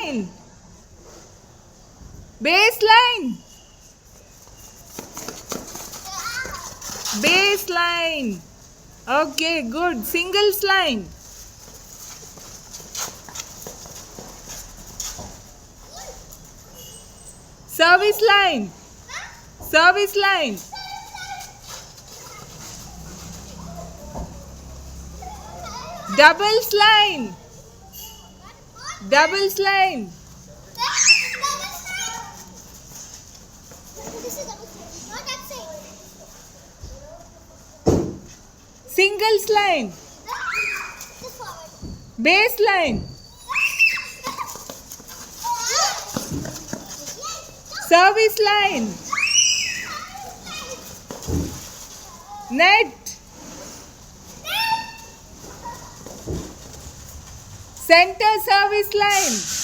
Baseline. Baseline. Baseline. Okay, good. Singles line. Service line. Service line. Doubles line. Doubles line. Singles line. Baseline. Service line. Net. Center service line.